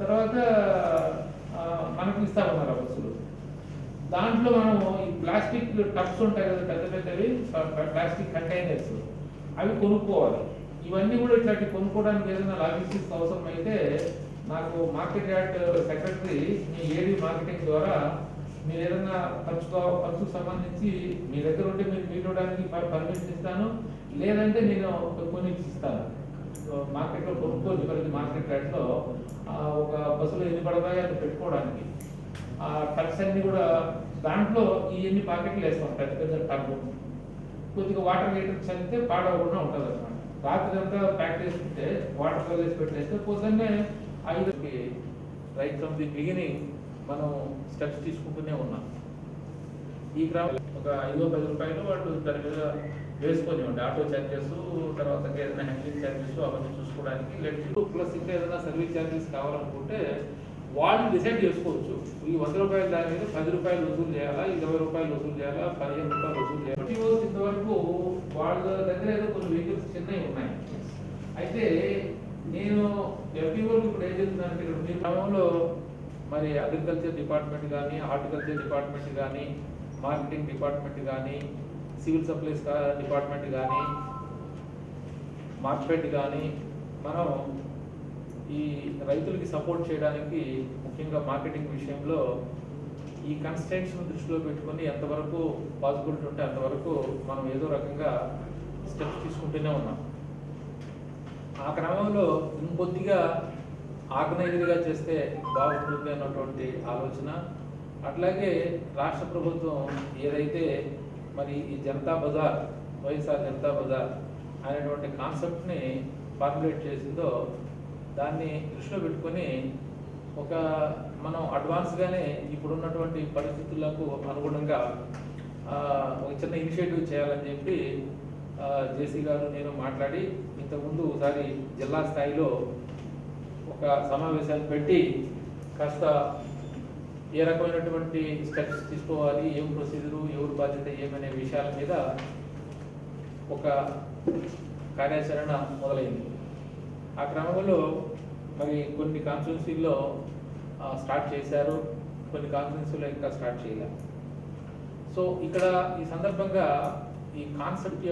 తర్వాత మనకి ఇస్తా ఉన్నారు ఆ బస్సులు. దాంట్లో మనము ఈ ప్లాస్టిక్ టబ్స్ ఉంటాయి కదా, పెద్ద పెద్దవి ప్లాస్టిక్ కంటైనర్స్, అవి కొనుక్కోవాలి. ఇవన్నీ కూడా ఇట్లాంటి కొనుక్కోవడానికి ఏదైనా లాజిస్టిక్స్ అవసరం అయితే నాకు మార్కెట్ యార్డ్ సెక్రటరీ మీ ఏడీ మార్కెటింగ్ ద్వారా మీరు ఏదైనా ఖర్చుకు సంబంధించి మీ దగ్గర ఉంటే మీరు మీటడానికి పర్మిషన్ ఇస్తాను, లేదంటే నేను కొన్ని ఇస్తాను. మార్కెట్లో కొనుక్కోవచ్చు, ప్రతి మార్కెట్ యార్డ్లో ఒక బస్సులో ఎన్ని పడతాయో అది పెట్టుకోవడానికి. ఆ టబ్స్ అన్ని కూడా దాంట్లో ఈ ఎన్ని పాకెట్లు వేస్తాం, పెద్ద పెద్ద టబ్. కొద్దిగా వాటర్ లీటర్ చల్లితే పాడవకుండా ఉంటుంది అన్నమాట. రాత్రి అంతా ప్యాక్ చేసుకుంటే వాటర్ వేసి పెట్టేస్తే పొద్దున్నే 5కి రైట్ ఫ్రమ్ ది బిగినింగ్ మనం స్టెప్స్ తీసుకుంటూనే ఉన్నాం. ఈ గ్రామం ఒక 5-10 రూపాయలు వాళ్ళు దాని మీద వేసుకొని ఉండే ఆటో ఛార్జెస్, తర్వాత ఏదైనా హ్యాండ్లింగ్ ఛార్జెస్ అవన్నీ చూసుకోవడానికి లేదు. ప్లస్ ఇంకా ఏదైనా సర్వీస్ ఛార్జెస్ కావాలనుకుంటే వాళ్ళు డిసైడ్ చేసుకోవచ్చు. ఈ 100 రూపాయలు దాని మీద 10 రూపాయలు వసూలు చేయాలా, 20 రూపాయలు వసూలు చేయాలా, 15 రూపాయలు వసూలు చేయాలి. ఇంతవరకు వాళ్ళ దగ్గర ఏదో కొన్ని వెహికల్స్ చిన్నవి ఉన్నాయి. అయితే నేను ఎఫ్ఈఓకి ఇప్పుడు ఏం చెప్తున్నానంటే, ఇక్కడ మీ గ్రామంలో మరి అగ్రికల్చర్ డిపార్ట్మెంట్ కానీ, హార్టికల్చర్ డిపార్ట్మెంట్ కానీ, మార్కెటింగ్ డిపార్ట్మెంట్ కానీ, సివిల్ సప్లైస్ డిపార్ట్మెంట్ కానీ, మార్కెట్ కానీ, మనం ఈ రైతులకి సపోర్ట్ చేయడానికి ముఖ్యంగా మార్కెటింగ్ విషయంలో ఈ కన్స్టెంట్స్ను దృష్టిలో పెట్టుకొని ఎంతవరకు పాసిబిలిటీ ఉంటే అంతవరకు మనం ఏదో రకంగా స్టెప్స్ తీసుకుంటూనే ఉన్నాం. ఆ క్రమంలో ఇంకొద్దిగా ఆర్గనైజ్డ్గా చేస్తే బాగుంటుంది అన్నటువంటి ఆలోచన. అట్లాగే రాష్ట్ర ప్రభుత్వం ఏదైతే మరి ఈ జనతా బజార్, వైఎస్ఆర్ జనతా బజార్ అనేటువంటి కాన్సెప్ట్ని ఫార్ములేట్ చేసిందో దాన్ని దృష్టిలో పెట్టుకొని ఒక మనం అడ్వాన్స్గానే ఇప్పుడున్నటువంటి పరిస్థితులకు అనుగుణంగా ఒక చిన్న ఇనిషియేటివ్ చేయాలని చెప్పి జేసీ గారు నేను మాట్లాడి ఇంతకుముందు ఒకసారి జిల్లా స్థాయిలో ఒక సమావేశాన్ని పెట్టి కాస్త ఏ రకమైనటువంటి స్టెప్స్ తీసుకోవాలి, ఏం ప్రొసీజరు, ఎవరు బాధ్యత ఏమనే విషయాల మీద ఒక కార్యాచరణ మొదలైంది. ఆ క్రమంలో మరి కొన్ని కాన్స్టిట్యున్సీల్లో స్టార్ట్ చేశారు, కొన్ని కాన్స్టిట్యున్సీలో ఇంకా స్టార్ట్ చేయలేదు. సో ఇక్కడ ఈ సందర్భంగా ఈ కాన్సెప్ట్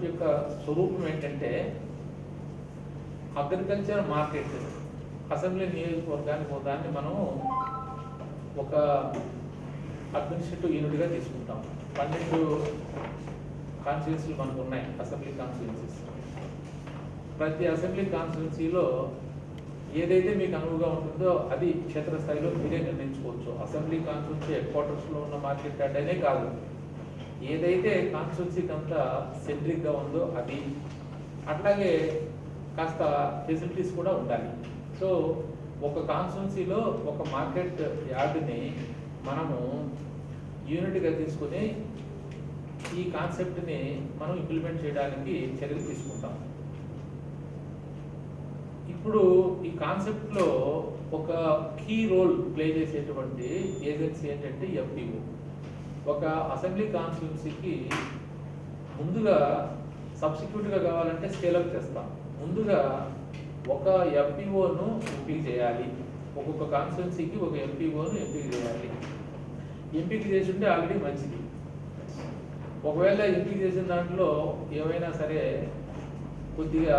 యొక్క స్వరూపం ఏంటంటే, అగ్రికల్చర్ మార్కెట్ అసెంబ్లీ నియోజకవర్గానికి దాన్ని మనం ఒక అడ్మినిస్ట్రేటివ్ యూనిట్గా తీసుకుంటాం. 12 కాన్స్టిట్యున్సీలు మనకు ఉన్నాయి, అసెంబ్లీ కాన్స్టిట్యున్సీస్. ప్రతి అసెంబ్లీ కాన్స్టిట్యున్సీలో ఏదైతే మీకు అనువుగా ఉంటుందో అది క్షేత్రస్థాయిలో మీరే నిర్ణయించుకోవచ్చు. అసెంబ్లీ కాన్స్టిట్యున్సీ హెడ్ క్వార్టర్స్లో ఉన్న మార్కెట్ యార్డ్ అనే కాదు, ఏదైతే కాన్స్టిట్యున్సీకి అంతా సెంట్రిక్గా ఉందో అది. అట్లాగే కాస్త ఫెసిలిటీస్ కూడా ఉండాలి. సో ఒక కాన్స్టిట్యున్సీలో ఒక మార్కెట్ యార్డ్ని మనము యూనిట్గా తీసుకుని ఈ కాన్సెప్ట్ని మనం ఇంప్లిమెంట్ చేయడానికి చర్యలు తీసుకుంటాం. ఇప్పుడు ఈ కాన్సెప్ట్లో ఒక కీ రోల్ ప్లే చేసేటువంటి ఏజెన్సీ ఏంటంటే ఎఫ్పిఓ. ఒక అసెంబ్లీ కాన్స్టిట్యున్సీకి ముందుగా సబ్స్టిట్యూట్గా కావాలంటే స్కేలప్ చేస్తాం. ముందుగా ఒక ఎఫ్పిఓను ఎంపిక చేయాలి. ఒక్కొక్క కాన్స్టిట్యున్సీకి ఒక ఎఫ్పిఓను ఎంపిక చేయాలి. ఎంపిక చేసి ఉంటే ఆల్రెడీ మంచిది. ఒకవేళ ఎంపిక చేసిన దాంట్లో ఏమైనా సరే కొద్దిగా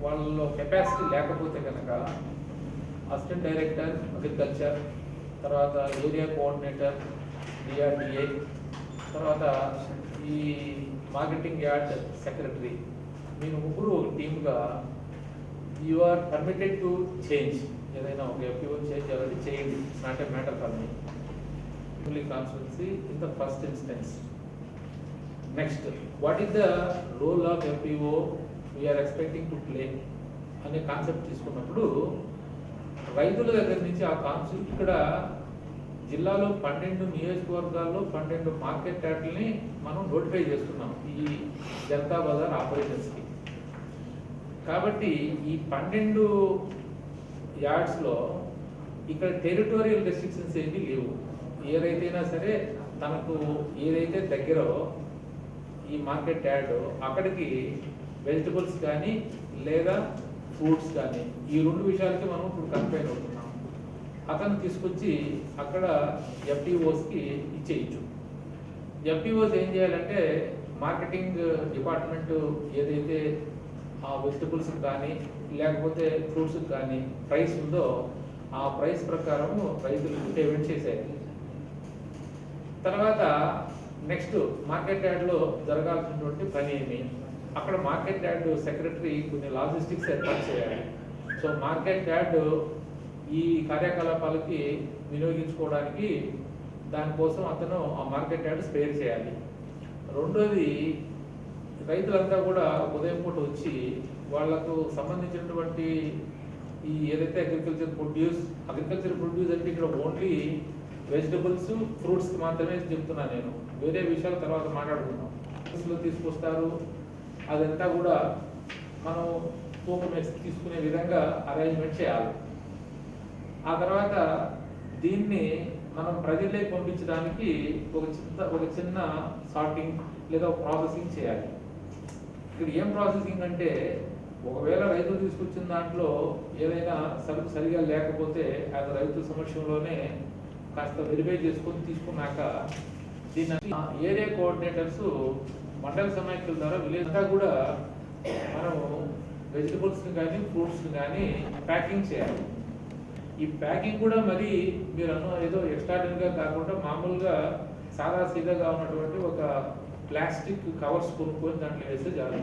వాళ్ళలో కెపాసిటీ లేకపోతే కనుక అసిస్టెంట్ డైరెక్టర్ అగ్రికల్చర్, తర్వాత ఏరియా కోఆర్డినేటర్ డిఆర్డిఏ, తర్వాత ఈ మార్కెటింగ్ యార్డ్ సెక్రటరీ, మీరు ముగ్గురు ఒక టీమ్గా you are permitted to change. ఏదైనా ఒక ఎఫ్పిఓ చేంజ్ చేయాలంటే చేయండి. It's not a matter for me. Constituency in the first instance. Next, what is the role of FPO we are expecting to play అనే concept తీసుకున్నప్పుడు రైతుల దగ్గర నుంచి ఆ కాన్సెప్ట్ ఇక్కడ జిల్లాలో 12 నియోజకవర్గాల్లో 12 మార్కెట్ యార్డ్లని మనం నోటిఫై చేస్తున్నాం ఈ జనతా బజార్ ఆపరేషన్స్కి. కాబట్టి ఈ 12 యార్డ్స్లో ఇక్కడ టెరిటోరియల్ రెస్ట్రిక్షన్స్ ఏమీ లేవు. ఏ రైతైనా సరే తనకు ఏదైతే దగ్గరో ఈ మార్కెట్ యార్డ్ అక్కడికి వెజిటబుల్స్ కానీ లేదా ఫ్రూట్స్ కానీ, ఈ 2 విషయాలకి మనం ఇప్పుడు కన్ఫైన్ అవుతున్నాం. అతను తీసుకొచ్చి అక్కడ ఎఫ్టీఓస్కి ఇచ్చేయచ్చు. ఎఫ్టీఓస్ ఏం చేయాలంటే మార్కెటింగ్ డిపార్ట్మెంట్ ఏదైతే ఆ వెజిటబుల్స్ కానీ లేకపోతే ఫ్రూట్స్ కానీ ప్రైస్ ఉందో ఆ ప్రైస్ ప్రకారం రైతులకు పేమెంట్ చేసేయాలి. తర్వాత నెక్స్ట్ మార్కెట్ యార్డ్లో జరగాల్సినటువంటి పని ఏమి, అక్కడ మార్కెట్ యార్డ్ సెక్రటరీ కొన్ని లాజిస్టిక్స్ ఏర్పాటు చేయాలి. సో మార్కెట్ యార్డ్ ఈ కార్యకలాపాలకి వినియోగించుకోవడానికి దానికోసం అతను ఆ మార్కెట్ యార్డ్ స్పేర్ చేయాలి. రెండోది, రైతులంతా కూడా ఉదయం పూట వచ్చి వాళ్లకు సంబంధించినటువంటి ఈ ఏదైతే అగ్రికల్చర్ ప్రొడ్యూస్ అంటే ఇక్కడ ఓన్లీ వెజిటబుల్స్ ఫ్రూట్స్కి మాత్రమే చెప్తున్నాను నేను, వేరే విషయాల తర్వాత మాట్లాడుకుందాం. తీసుకొస్తారు, అదంతా కూడా మనం తూకం వేసి తీసుకునే విధంగా అరేంజ్మెంట్ చేయాలి. ఆ తర్వాత దీన్ని మనం ప్రజల్లోకి పంపించడానికి ఒక చిన్న సార్టింగ్ లేదా ప్రాసెసింగ్ చేయాలి. ఇక్కడ ఏం ప్రాసెసింగ్ అంటే, ఒకవేళ రైతులు తీసుకొచ్చిన దాంట్లో ఏదైనా సరుకు సరిగా లేకపోతే అది రైతుల సమక్షంలోనే కాస్త వెరిఫై చేసుకొని తీసుకున్నాక దీన్ని ఏరియా కోఆర్డినేటర్స్ మండల సమాఖ్యల ద్వారా విలేజ్ అంతా కూడా మనం వెజిటబుల్స్ని కానీ ఫ్రూట్స్ని కానీ ప్యాకింగ్ చేయాలి. ఈ ప్యాకింగ్ కూడా మరి మీరు ఏదో ఎక్స్ట్రాడినరీగా కాకుండా మామూలుగా సాదా సీదాగా ఉన్నటువంటి ఒక ప్లాస్టిక్ కవర్స్ కొనుక్కొని దాంట్లో వేస్తే చాలు.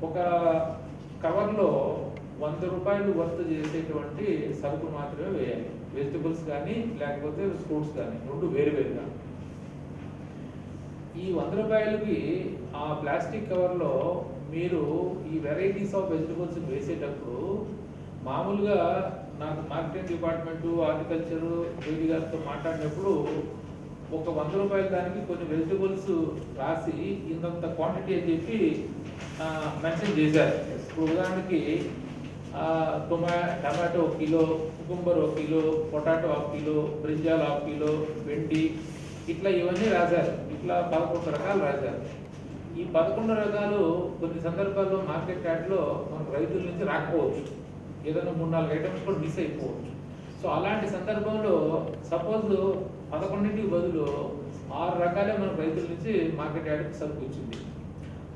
ఒక కవర్లో 100 రూపాయలు వర్త్ చేసేటువంటి సరుకు మాత్రమే వేయాలి. వెజిటబుల్స్ కానీ లేకపోతే ఫ్రూట్స్ కానీ, 2 వేరువేరుగా. ఈ 100 రూపాయలకి ఆ ప్లాస్టిక్ కవర్లో మీరు ఈ వెరైటీస్ ఆఫ్ వెజిటబుల్స్ వేసేటప్పుడు మామూలుగా నాకు మార్కెటింగ్ డిపార్ట్మెంటు హార్టికల్చరు జేడీ గారితో మాట్లాడినప్పుడు ఒక 100 రూపాయల దానికి కొన్ని వెజిటబుల్స్ రాసి ఇంత క్వాంటిటీ అని చెప్పి మెన్షన్ చేశారు. ఇప్పుడు ఉదాహరణకి tomato 1 kilo, cucumber 1 kilo, potato 1 kilo, brinjal 1 kilo, వెండి, ఇట్లా ఇవన్నీ రాశారు. ఇట్లా 11 రకాలు రాశారు. ఈ 11 రకాలు కొన్ని సందర్భాల్లో మార్కెట్ యార్డ్లో మనకు రైతుల నుంచి రాకపోవచ్చు, ఏదైనా 3-4 ఐటమ్స్ కూడా మిస్ అయిపోవచ్చు. సో అలాంటి సందర్భంలో సపోజ్ 11కి బదులు 6 రకాలే మన రైతుల నుంచి మార్కెట్ యార్డ్కి సరుకు వచ్చింది.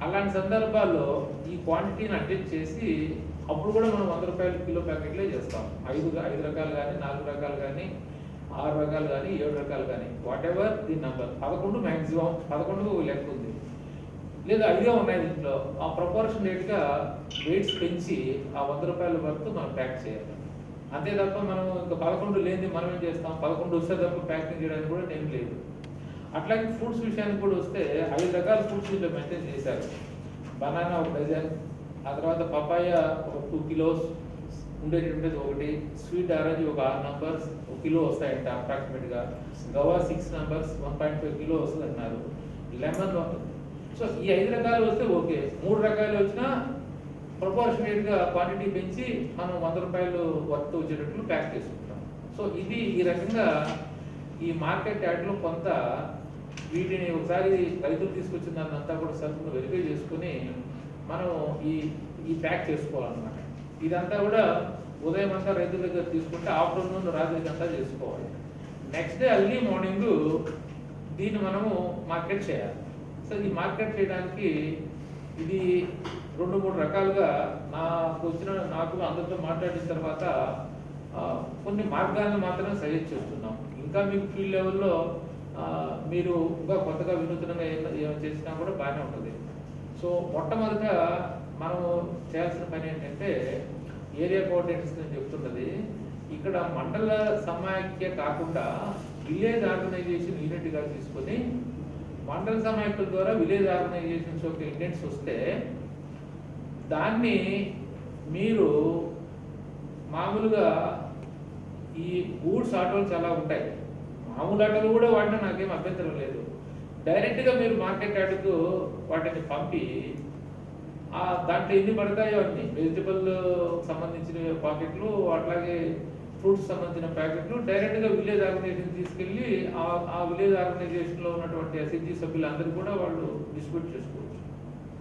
అలాంటి సందర్భాల్లో ఈ క్వాంటిటీని అడ్జస్ట్ చేసి అప్పుడు కూడా మనం 100 రూపాయల కిలో ప్యాకెట్లే చేస్తాం. 5 రకాలు కానీ, 4 రకాలు కానీ, 6 రకాలు కానీ, 7 రకాలు కానీ, what ever the number. 11 maximum, 11 లెక్క ఉంది, లేదా 5 ఉన్నాయి దీంట్లో. ఆ ప్రపోర్షనేట్గా వెయిట్స్ పెంచి ఆ 100 రూపాయల వరకు మనం ప్యాక్ చేయాలి. అంతే తప్ప మనం ఇంకా 11 లేని మనం ఏం చేస్తాం, 11 వస్తే తప్ప ప్యాకింగ్ చేయడానికి కూడా ఏం లేదు. అట్లాగే ఫ్రూట్స్ విషయానికి కూడా వస్తే 5 రకాల ఫ్రూట్స్ దీంట్లో మెయింటైన్ చేశారు. బనానా 1 డజన్, ఆ తర్వాత పపాయ ఒక 2 కిలోస్ ఉండేది ఒకటి, స్వీట్ ఆరెంజ్ ఒక 6 నంబర్స్ 1 కిలో వస్తాయంట అప్రాక్సిమేట్గా, గవా 6 నంబర్స్ 1.5 కిలో వస్తుంది అన్నారు, లెమన్. సో ఈ 5 రకాలు వస్తే ఓకే. 3 రకాలు వచ్చినా ప్రపోర్షనేట్గా క్వాంటిటీ పెంచి మనం 100 రూపాయలు వర్త్ వచ్చేటట్లు ప్యాక్ చేసుకుంటాం. సో ఇది ఈ రకంగా ఈ మార్కెట్ యార్డ్లో కొంత వీటిని ఒకసారి రైతులు తీసుకొచ్చిన దాన్ని అంతా కూడా సరుకును వెరిఫై చేసుకుని మనం ఈ ప్యాక్ చేసుకోవాలన్నమాట. ఇదంతా కూడా ఉదయం అంతా రైతుల దగ్గర తీసుకుంటే ఆఫ్టర్నూన్ రాత్రికి అంతా చేసుకోవాలి. నెక్స్ట్ డే అర్లీ మార్నింగ్ దీన్ని మనము మార్కెట్ చేయాలి. సో ఈ మార్కెట్ చేయడానికి ఇది 2-3 రకాలుగా నాకు అందరితో మాట్లాడిన తర్వాత కొన్ని మార్గాలను మాత్రమే సజెస్ట్ చేస్తున్నాం. ఇంకా మీకు ఫీల్డ్ లెవెల్లో మీరు ఇంకా కొత్తగా వినూత్నంగా ఏమైనా చేసినా కూడా బాగానే ఉంటుంది. సో మొట్టమొదట మనం చేయాల్సిన పని ఏంటంటే ఏరియా కోఆర్డినేటర్స్ నేను చెప్తున్నది, ఇక్కడ మండల సమాఖ్య కాకుండా విలేజ్ ఆర్గనైజేషన్ యూనిట్గా తీసుకొని మండల సమాఖ్యల ద్వారా విలేజ్ ఆర్గనైజేషన్స్ యొక్క ఇండెంట్స్ వస్తే దాన్ని మీరు మామూలుగా ఈ గూడ్స్ ఆటోలు చాలా ఉంటాయి, మామూలు ఆటోలు కూడా వాడినా నాకేం అభ్యంతరం లేదు. డైరెక్ట్గా మీరు మార్కెట్ యార్డ్కు వాటిని పంపి దాంట్లో ఎన్ని పడతాయో అన్ని వెజిటబుల్ సంబంధించిన ప్యాకెట్లు, అట్లాగే ఫ్రూట్స్ సంబంధించిన ప్యాకెట్లు డైరెక్ట్గా విలేజ్ ఆర్గనైజేషన్ తీసుకెళ్ళి ఆ విలేజ్ ఆర్గనైజేషన్లో ఉన్నటువంటి ఎస్హెచ్జి సభ్యులందరూ కూడా వాళ్ళు డిస్ట్రిబ్యూట్ చేసుకోవచ్చు.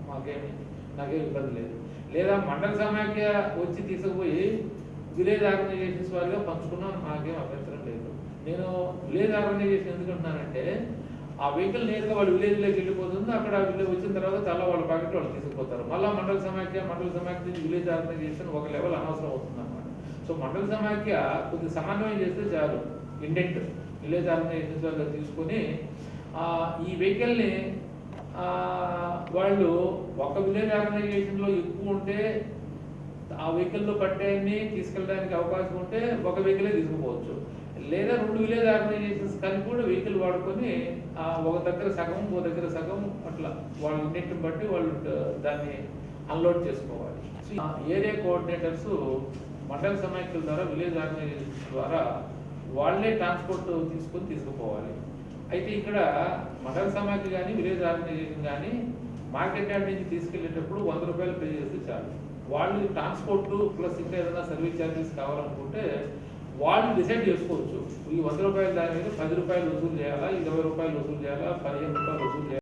మాకేమి నాకేం ఇబ్బంది లేదు. లేదా మండల సమాఖ్య వచ్చి తీసుకుపోయి విలేజ్ ఆర్గనైజేషన్స్ వారిగా పంచుకున్నా నాకేం అభ్యంతరం లేదు. నేను విలేజ్ ఆర్గనైజేషన్ ఎందుకంటున్నానంటే ఆ వెహికల్ నేరుగా వాళ్ళు విలేజ్లోకి వెళ్ళిపోతుంది. అక్కడ విలేజ్ వచ్చిన తర్వాత చాలా వాళ్ళ ప్యాకెట్ వాళ్ళు తీసుకుపోతారు. మళ్ళీ మండల సమాఖ్య నుంచి విలేజ్ ఆర్గనైజేషన్ ఒక లెవెల్ అనవసరం అవుతుంది అన్నమాట. సో మండల సమాఖ్య కొద్దిగా సమన్వయం చేస్తే చాలు. ఇండెంట్ విలేజ్ ఆర్గనైజేషన్స్ వాళ్ళు తీసుకొని ఈ వెహికల్ని వాళ్ళు ఒక విలేజ్ ఆర్గనైజేషన్లో ఎక్కువ ఉంటే ఆ వెహికల్లో పట్టేయన్ని తీసుకెళ్ళడానికి అవకాశం ఉంటే ఒక వెహికలే తీసుకుపోవచ్చు. లేదా 2 విలేజ్ ఆర్గనైజేషన్స్ కలిపి కూడా వెహికల్ వాడుకొని ఒక దగ్గర సగం ఒక దగ్గర సగం అట్లా వాళ్ళ ఇండెంట్ని బట్టి వాళ్ళు దాన్ని అన్లోడ్ చేసుకోవాలి. ఏరియా కోఆర్డినేటర్స్ మండల సమాఖ్యల ద్వారా విలేజ్ ఆర్గనైజేషన్స్ ద్వారా వాళ్ళే ట్రాన్స్పోర్ట్ తీసుకుపోవాలి. అయితే ఇక్కడ మండల సమాఖ్య కానీ విలేజ్ ఆర్గనైజేషన్ కానీ మార్కెట్ యార్డ్ నుంచి తీసుకెళ్లేటప్పుడు 100 రూపాయలు పే చేస్తే చాలు. వాళ్ళు ట్రాన్స్పోర్ట్ ప్లస్ ఇంకా ఏదైనా సర్వీస్ ఛార్జెస్ కావాలనుకుంటే వాళ్ళు డిసైడ్ చేసుకోవచ్చు. ఈ 100 రూపాయల దాని మీద 10 రూపాయలు వసూలు చేయాలా, 20 రూపాయలు వసూలు చేయాలా, 15 రూపాయలు వసూలు చేయాలా.